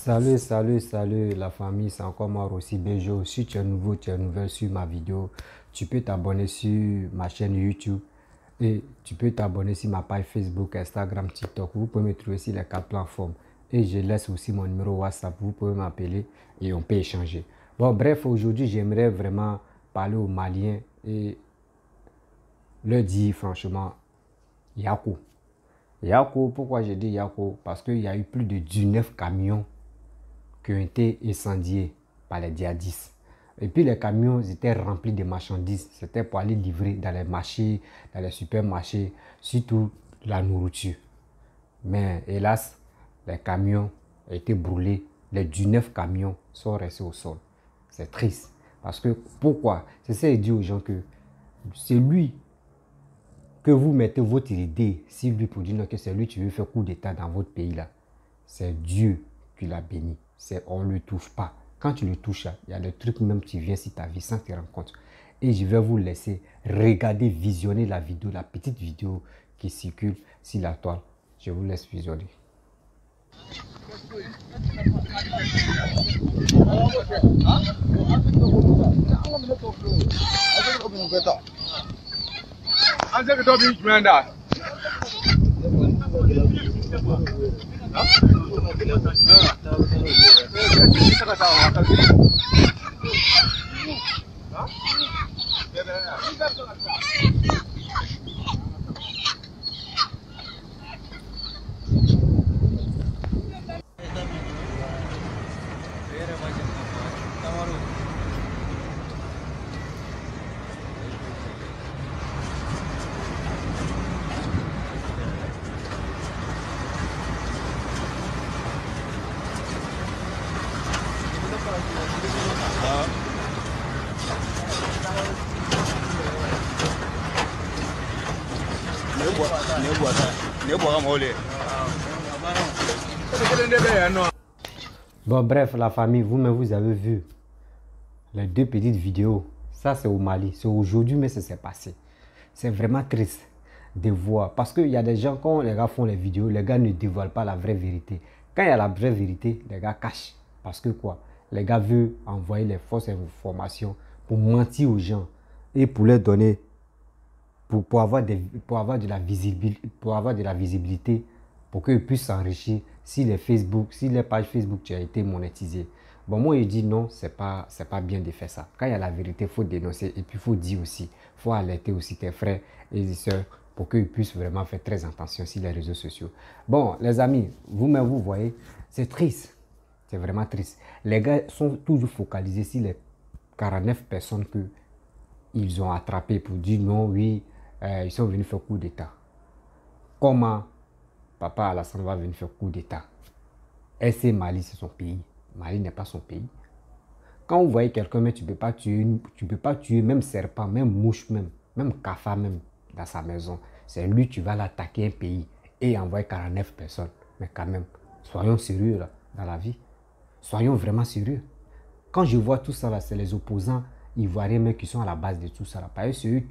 Salut la famille, c'est encore moi aussi Bejo. Si tu es nouveau, tu es nouvelle sur ma vidéo, tu peux t'abonner sur ma chaîne YouTube et tu peux t'abonner sur ma page Facebook, Instagram, TikTok. Vous pouvez me trouver sur les quatre plateformes et je laisse aussi mon numéro WhatsApp. Vous pouvez m'appeler et on peut échanger. Bon, bref, aujourd'hui, j'aimerais vraiment parler aux Maliens et leur dire franchement, Yako. Yako, pourquoi je dis Yako? Parce qu'il y a eu plus de 19 camions qui ont été incendiés par les djihadistes. Et puis les camions étaient remplis de marchandises. C'était pour aller livrer dans les marchés, dans les supermarchés, surtout la nourriture. Mais hélas, les camions ont été brûlés. Les 19 camions sont restés au sol. C'est triste. Parce que pourquoi? C'est ça qu'il dit aux gens que c'est lui que vous mettez votre idée, si lui pour dire que c'est lui qui veut faire coup d'état dans votre pays là. C'est Dieu qui l'a béni. On ne le touche pas. Quand tu le touches, il y a des trucs même qui viennent sur ta vie sans te rendre compte. Et je vais vous laisser regarder, visionner la vidéo, la petite vidéo qui circule sur la toile. Je vous laisse visionner. Bon, bref, la famille, vous-même, vous avez vu les deux petites vidéos. Ça, c'est au Mali. C'est aujourd'hui, mais ça s'est passé. C'est vraiment triste de voir. Parce qu'il y a des gens, quand les gars font les vidéos, les gars ne dévoilent pas la vraie vérité. Quand il y a la vraie vérité, les gars cachent. Parce que quoi? Les gars veulent envoyer les fausses informations pour mentir aux gens et pour leur donner, pour avoir de la visibilité, pour qu'ils puissent s'enrichir si les Facebook, si les pages Facebook qui a été monétisées. Bon, moi, je dis non, c'est pas bien de faire ça. Quand il y a la vérité, il faut dénoncer et puis il faut dire aussi, il faut alerter aussi tes frères et tes soeurs pour qu'ils puissent vraiment faire très attention sur les réseaux sociaux. Bon, les amis, vous-même, vous voyez, c'est triste. C'est vraiment triste. Les gars sont toujours focalisés sur les 49 personnes qu'ils ont attrapées pour dire non, oui, ils sont venus faire coup d'État. Comment Papa Alassane va venir faire coup d'État? Est-ce que Mali, c'est son pays? Mali n'est pas son pays. Quand vous voyez quelqu'un, mais tu ne peux pas tuer même serpent, même mouche, même cafard, même dans sa maison. C'est lui qui va l'attaquer un pays et envoyer 49 personnes. Mais quand même, soyons sérieux là, dans la vie. Soyons vraiment sérieux. Quand je vois tout ça là, c'est les opposants ivoiriens même qui sont à la base de tout ça là. Parce que c'est eux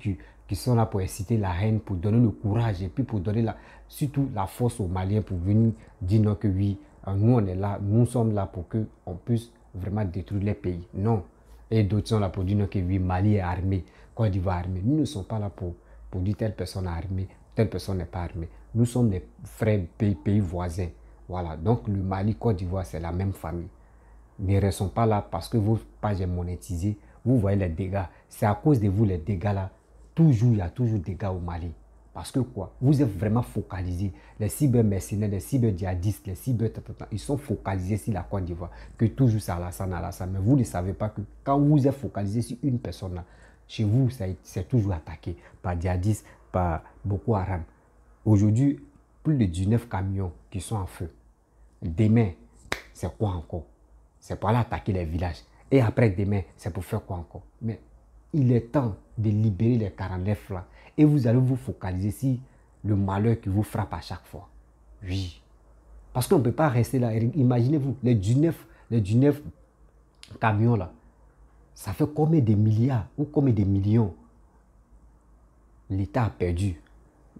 qui sont là pour inciter la haine, pour donner le courage et puis pour donner surtout la force aux Maliens pour venir dire non que oui, nous on est là, nous sommes là pour qu'on puisse vraiment détruire les pays. Non. Et d'autres sont là pour dire non que oui, Mali est armé, Côte d'Ivoire armé. Nous ne sommes pas là pour dire telle personne est armée, telle personne n'est pas armée. Nous sommes des frères pays voisins. Voilà. Donc le Mali, Côte d'Ivoire, c'est la même famille. Ne restons pas là parce que vos pages sont monétisées. Vous voyez les dégâts. C'est à cause de vous les dégâts là. Il y a toujours des dégâts au Mali. Parce que quoi? Vous êtes vraiment focalisés. Les cyber-mercenaires, les cyber-djihadistes, les ils sont focalisés sur la Côte d'Ivoire. Que toujours c'est Alassane. Mais vous ne savez pas que quand vous êtes focalisé sur une personne là, chez vous, c'est toujours attaqué par djihadistes, par Boko Haram. Aujourd'hui, plus de 19 camions qui sont en feu. Demain, c'est quoi encore? C'est pour aller attaquer les villages. Et après demain, c'est pour faire quoi encore? Mais il est temps de libérer les 49 là. Et vous allez vous focaliser sur le malheur qui vous frappe à chaque fois. Oui. Parce qu'on ne peut pas rester là. Imaginez-vous, les 19 camions là. Ça fait combien de milliards ou combien de millions l'État a perdu?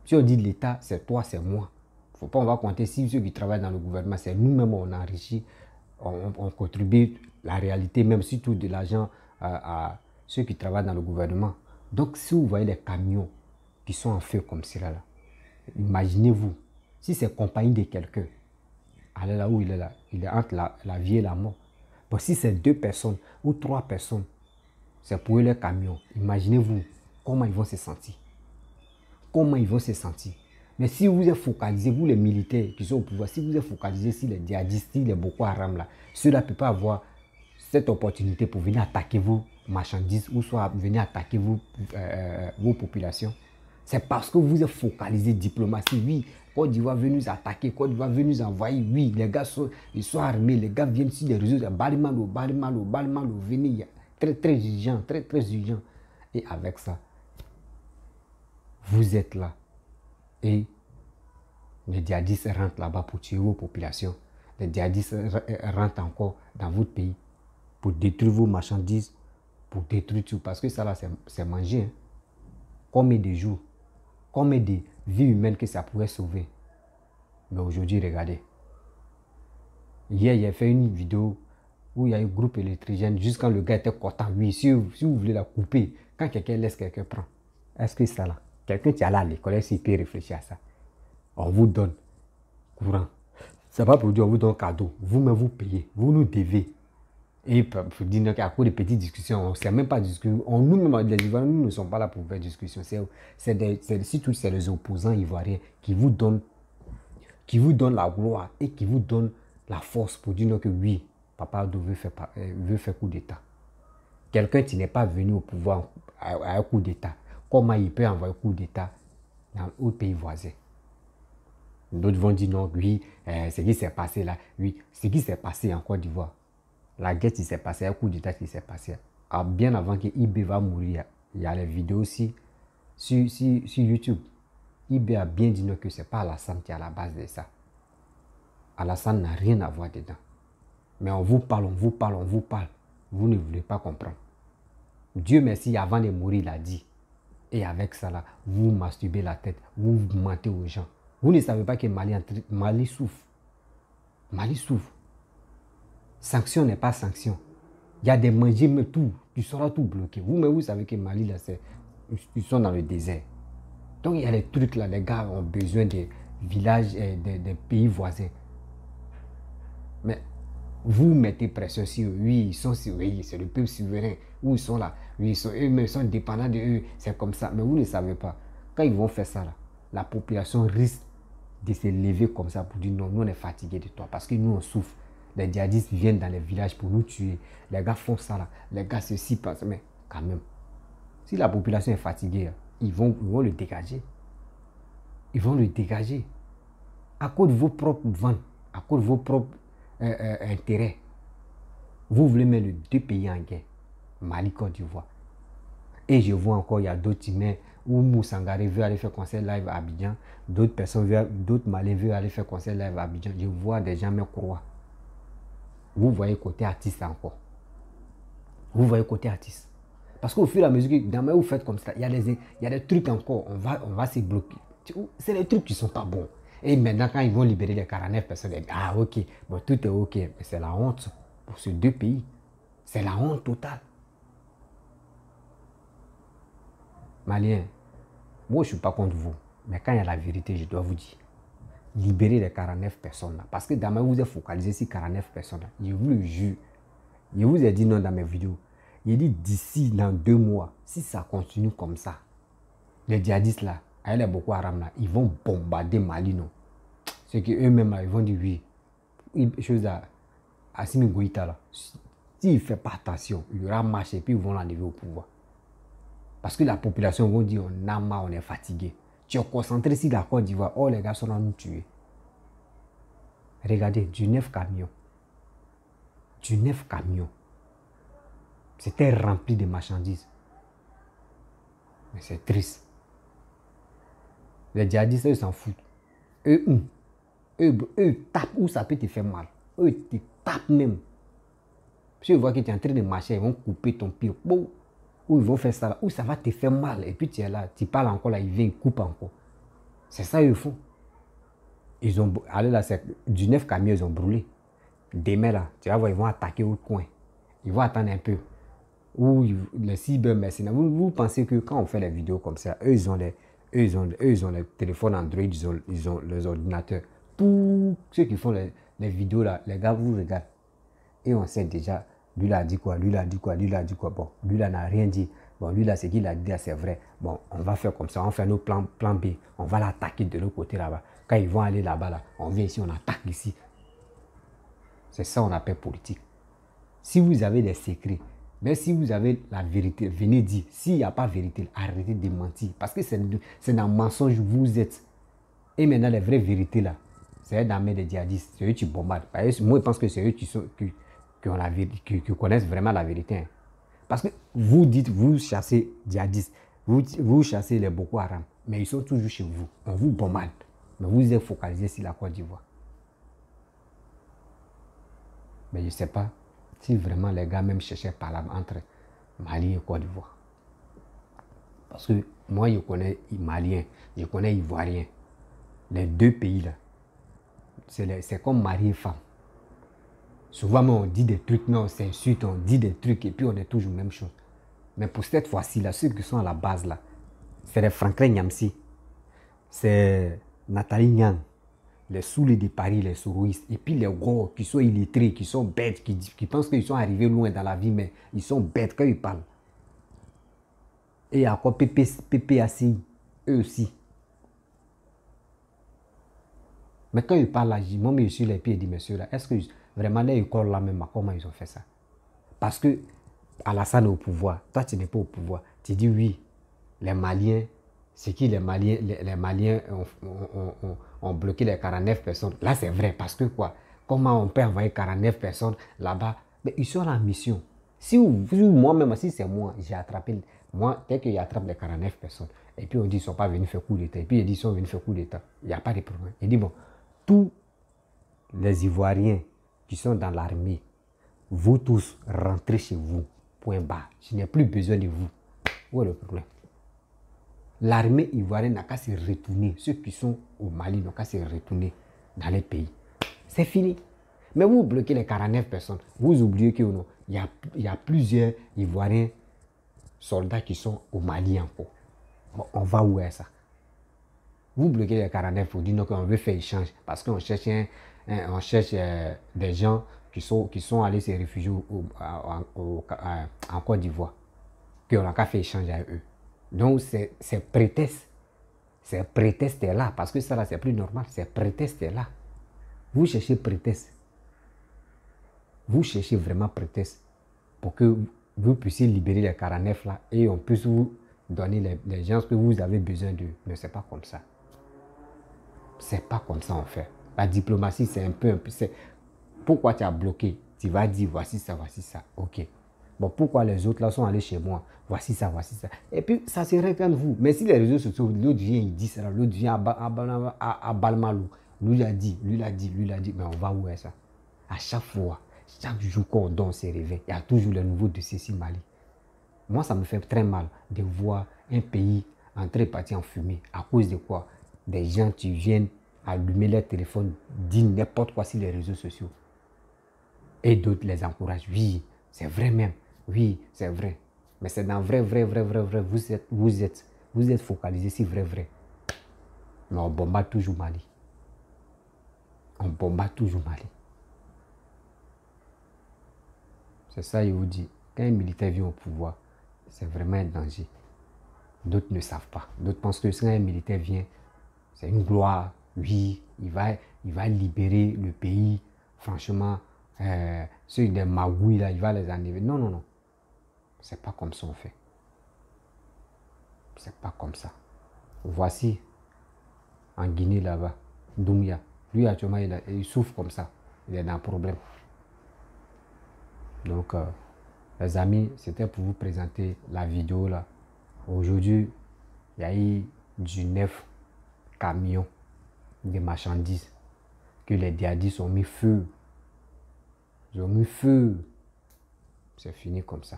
Si on dit l'État, c'est toi, c'est moi. Faut pas, on va compter si ceux qui travaillent dans le gouvernement, c'est nous-mêmes, on enrichit on contribue la réalité, même surtout de l'argent à ceux qui travaillent dans le gouvernement. Donc, si vous voyez les camions qui sont en feu comme cela, là, imaginez-vous, si c'est compagnie de quelqu'un, allez là où il est là, il est entre la vie et la mort. Bon, si c'est 2 personnes ou 3 personnes, c'est pour eux les camions. Imaginez-vous comment ils vont se sentir. Comment ils vont se sentir. Mais si vous êtes focalisé, vous les militaires qui sont au pouvoir, si vous êtes focalisé sur les djihadistes, les Boko Haram, là, ceux-là ne peuvent pas avoir cette opportunité pour venir attaquer vos marchandises ou soit venir attaquer vos populations. C'est parce que vous êtes focalisé diplomatie. Oui, Côte d'Ivoire veut nous attaquer, Côte d'Ivoire veut nous envahir. Oui, les gars ils sont armés, les gars viennent sur les réseaux. Balimalo, venez. Très, très urgent, très, très urgent. Et avec ça, vous êtes là. Et les djihadistes rentrent là-bas pour tuer vos populations. Les djihadistes rentrent encore dans votre pays pour détruire vos marchandises, pour détruire tout. Parce que ça là, c'est manger. Hein. Combien de jours, combien de vies humaines que ça pourrait sauver. Mais aujourd'hui, regardez. Hier, il a fait une vidéo où il y a un groupe électrogène. Juste quand le gars était content, oui, si vous voulez la couper, quand quelqu'un laisse, quelqu'un prend. Est-ce que ça là, quelqu'un qui est allé à l'école, s'il peut réfléchir à ça. On vous donne courant. Ce n'est pas pour dire on vous donne cadeau. Vous-même, vous payez. Vous nous devez. Et il faut dire qu'à cause de petites discussions, on ne sait même pas discuter. Nous-mêmes, les Ivoiriens, nous ne sommes pas là pour faire discussion. Surtout, c'est les opposants ivoiriens qui vous donnent la gloire et qui vous donnent la force pour dire que oui, Papa Ado veut faire coup d'État. Quelqu'un qui n'est pas venu au pouvoir à un coup d'État, comment il peut envoyer un coup d'État dans un pays voisin? D'autres vont dire non, oui, ce qui s'est passé là, oui, ce qui s'est passé en Côte d'Ivoire. La guerre qui s'est passée, un coup d'État qui s'est passé. Bien avant que IB va mourir, il y a les vidéos aussi sur YouTube. IB a bien dit que ce n'est pas Alassane qui est à la base de ça. Alassane n'a rien à voir dedans. Mais on vous parle. Vous ne voulez pas comprendre. Dieu merci, avant de mourir, il a dit. Et avec ça, là, vous masturbez la tête, vous mentez aux gens. Vous ne savez pas que Mali souffre. Mali souffre. Sanction n'est pas sanction. Il y a des manger, mais tout, tu seras tout bloqué. Vous-même, vous savez que Mali, là, ils sont dans le désert. Donc, il y a des trucs là, les gars ont besoin des villages, des pays voisins. Mais vous mettez pression sur eux. Oui, ils sont oui, c'est le peuple souverain. Où ils sont là. Oui, ils sont dépendants de eux. C'est comme ça. Mais vous ne savez pas. Quand ils vont faire ça, là, la population risque de se lever comme ça pour dire non, nous on est fatigués de toi. Parce que nous on souffre. Les djihadistes viennent dans les villages pour nous tuer. Les gars font ça là. Les gars ceci passent. Mais quand même, si la population est fatiguée, ils vont le dégager. Ils vont le dégager. À cause de vos propres ventes, à cause de vos propres intérêts. Vous voulez mettre les 2 pays en guerre. Mali, Côte d'Ivoire. Et je vois encore, il y a d'autres humains où Moussangare veut aller faire concert live à Abidjan. D'autres personnes, d'autres Maliens veulent aller faire concert live à Abidjan. Je vois des gens me croient. Vous voyez côté artiste encore. Vous voyez côté artiste. Parce qu'au fur et à mesure que demain vous faites comme ça, il y a des trucs encore, on va se bloquer. C'est des trucs qui ne sont pas bons. Et maintenant, quand ils vont libérer les 49 personnes, ah ok, bon, tout est ok. Mais c'est la honte pour ces 2 pays. C'est la honte totale. Maliens, moi je ne suis pas contre vous. Mais quand il y a la vérité, je dois vous dire. Libérer les 49 personnes là. Parce que demain, vous êtes focalisé sur 49 personnes là. Je vous le jure. Je vous ai dit non dans mes vidéos. Il dit d'ici dans 2 mois, si ça continue comme ça, les djihadistes là, avec les Boko Haram là, ils vont bombarder Mali, non. C'est qu'eux-mêmes là, ils vont dire oui. Chose à Assimi Goïta là, s'il ne fait pas attention, il y aura marche et puis ils vont l'enlever au pouvoir. Parce que la population va dire on a marre, on est fatigué. Tu es concentré sur la Côte d'Ivoire, oh les gars sont en nous tuer. Regardez, du 9 camions. Du 9 camions. C'était rempli de marchandises. Mais c'est triste. Les djihadistes, eux s'en foutent. Eux tapent où ça peut te faire mal. Eux te tapent même. Si ils voient que tu es en train de marcher, ils vont couper ton pied. Bon. Ou ils vont faire ça là, ou ça va te faire mal. Et puis tu es là, tu parles encore là, ils viennent, ils coupent encore. C'est ça qu'ils font. Ils ont, allez là, du 9 camions, ils ont brûlé. Demain, là, tu vas voir, ils vont attaquer au coin. Ils vont attendre un peu. Ou les cybermercenaires. Vous pensez que quand on fait les vidéos comme ça, eux, ils ont les téléphones Android, ils ont les ordinateurs. Tous ceux qui font les vidéos, là, les gars, vous regardez. Et on sait déjà, lui, là, a dit quoi, lui, là, a dit quoi, lui, là, a dit quoi. Bon, lui, là, n'a rien dit. Bon, lui, là, ce qu'il a dit, c'est vrai. Bon, on va faire comme ça, on fait nos plans B. On va l'attaquer de l'autre côté, là-bas. Quand ils vont aller là-bas, là, on vient ici, on attaque ici. C'est ça qu'on appelle politique. Si vous avez des secrets, mais si vous avez la vérité, venez dire. S'il n'y a pas vérité, arrêtez de mentir. Parce que c'est dans le mensonge que vous êtes. Et maintenant, les vraies vérités, là, c'est dans la main des djihadistes. C'est eux qui bombardent. Moi, je pense que c'est eux qui connaissent vraiment la vérité. Hein. Parce que vous dites, vous chassez djihadistes, vous chassez les Boko Haram, mais ils sont toujours chez vous. On vous bombarde. Mais vous êtes focalisé sur la Côte d'Ivoire. Mais je ne sais pas si vraiment les gars même cherchaient par là entre Mali et Côte d'Ivoire. Parce que moi, je connais Maliens, je connais Ivoiriens. Les deux pays là, c'est comme mari et femme. Souvent, on dit des trucs, mais on s'insulte, on dit des trucs et puis on est toujours la même chose. Mais pour cette fois-ci, là, ceux qui sont à la base là, c'est les Franklin Nyamsi, c'est Nathalie Nyang, les Soulés de Paris, les sourouistes, et puis les gros qui sont illettrés, qui sont bêtes, qui pensent qu'ils sont arrivés loin dans la vie, mais ils sont bêtes quand ils parlent. Et il y a encore PPACI, eux aussi. Mais quand ils parlent là, moi, je suis les pieds et dis, monsieur, là, est-ce que vraiment les écoles là même, comment ils ont fait ça? Parce que Alassane est au pouvoir, toi tu n'es pas au pouvoir. Tu dis oui, les Maliens, c'est qui les Maliens ont bloqué les 49 personnes. Là c'est vrai, parce que quoi? Comment on peut envoyer 49 personnes là-bas? Mais ils sont en mission. Si moi-même, si c'est moi, j'ai attrapé, moi, dès qu'il attrape les 49 personnes, et puis on dit qu'ils ne sont pas venus faire coup d'État, et puis ils disent qu'ils sont venus faire coup d'État, il n'y a pas de problème. Il dit bon, tous les Ivoiriens qui sont dans l'armée, vous tous rentrez chez vous, point barre. Je n'ai plus besoin de vous. Où est le problème? L'armée ivoirienne n'a qu'à se retourner. Ceux qui sont au Mali n'ont qu'à se retourner dans les pays. C'est fini. Mais vous bloquez les 49 personnes. Vous oubliez qu'il y a plusieurs Ivoiriens soldats qui sont au Mali encore. Bon, on va où est ça? Vous bloquez les 49 pour dire qu'on veut faire échange. Parce qu'on cherche, des gens qui sont allés se réfugier en Côte d'Ivoire. Qu'on n'a qu'à faire échange avec eux. Donc, c'est prétexte. C'est prétexte est là. Parce que ça, là, c'est plus normal. C'est prétexte est là. Vous cherchez prétexte. Vous cherchez vraiment prétexte pour que vous puissiez libérer les 49 là et on puisse vous donner les gens que vous avez besoin d'eux. Mais ce n'est pas comme ça. C'est pas comme ça on fait. La diplomatie, c'est un peu. Pourquoi tu as bloqué? Tu vas dire voici ça, voici ça. Ok. Bon, pourquoi les autres là sont allés chez moi? Voici ça, voici ça. Et puis, ça se regarde vous. Mais si les réseaux sociaux, l'autre vient, il dit ça, l'autre vient à Balmalou. Lui l'a dit, lui l'a dit, lui l'a dit. Mais on va où est ça? À chaque fois, chaque jour qu'on donne ses réveils, il y a toujours les nouveaux dossiers sur Mali. Moi, ça me fait très mal de voir un pays entrer parti en fumée. À cause de quoi? Des gens qui viennent allumer leur téléphone, dire n'importe quoi sur les réseaux sociaux. Et d'autres les encouragent. Oui, c'est vrai même. Oui, c'est vrai. Mais c'est dans vrai. Vous êtes focalisé sur vrai. Mais on bombarde toujours Mali. On bombarde toujours Mali. C'est ça, je vous dis. Quand un militaire vient au pouvoir, c'est vraiment un danger. D'autres ne savent pas. D'autres pensent que si un militaire vient, c'est une gloire. Oui, il va libérer le pays. Franchement, ceux des magouilles, là, il va les enlever. Non. C'est pas comme ça on fait. C'est pas comme ça. Voici, en Guinée, là-bas, Doumbia. Lui, actuellement, il souffre comme ça. Il est dans un problème. Donc, les amis, c'était pour vous présenter la vidéo, là. Aujourd'hui, il y a eu du 9 camions de marchandises que les djihadistes ont mis feu. Ils ont mis feu. C'est fini comme ça.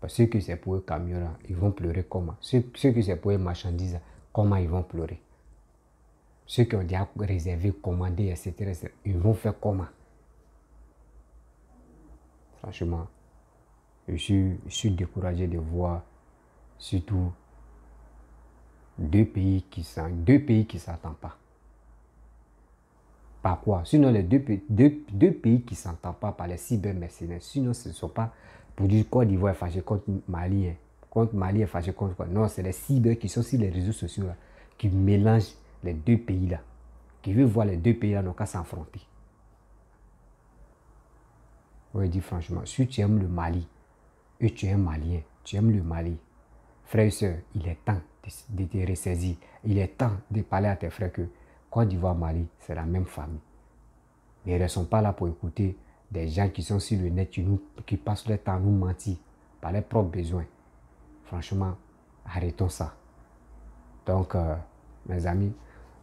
Parce que c'est pour eux camions, ils vont pleurer comment? Ceux que c'est pour eux marchandises, comment ils vont pleurer? Ceux qui ont déjà réservé, commandé, etc., ils vont faire comment? Franchement, je suis découragé de voir surtout deux pays qui s'entendent pas. Par quoi? Sinon, les deux pays qui ne s'entendent pas par les cybermercenaires. Sinon, ce ne sont pas pour dire Côte d'Ivoire est fâché contre Mali. Contre Mali est fâché contre quoi? Non, c'est les cyber qui sont sur les réseaux sociaux là, qui mélangent les deux pays là. Qui veulent voir les deux pays là, n'ont qu'à s'affronter. On dit franchement, si tu aimes le Mali, et tu es un Malien, tu aimes le Mali, frères et sœurs, il est temps de te ressaisir. Il est temps de parler à tes frères que Côte d'Ivoire, Mali, c'est la même famille. Mais ils ne sont pas là pour écouter des gens qui sont sur le net, qui passent leur temps à nous mentir par leurs propres besoins. Franchement, arrêtons ça. Donc, mes amis,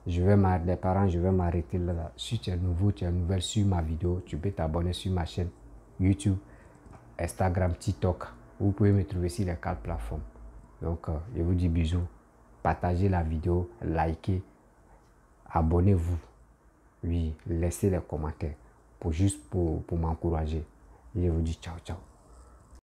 je vais m'arrêter là. Si tu es nouveau, tu es nouvelle sur ma vidéo, tu peux t'abonner sur ma chaîne YouTube, Instagram, TikTok. Vous pouvez me trouver sur les 4 plateformes. Donc, je vous dis bisous. Partagez la vidéo, likez, abonnez-vous. Oui, laissez les commentaires pour m'encourager. Et je vous dis ciao, ciao.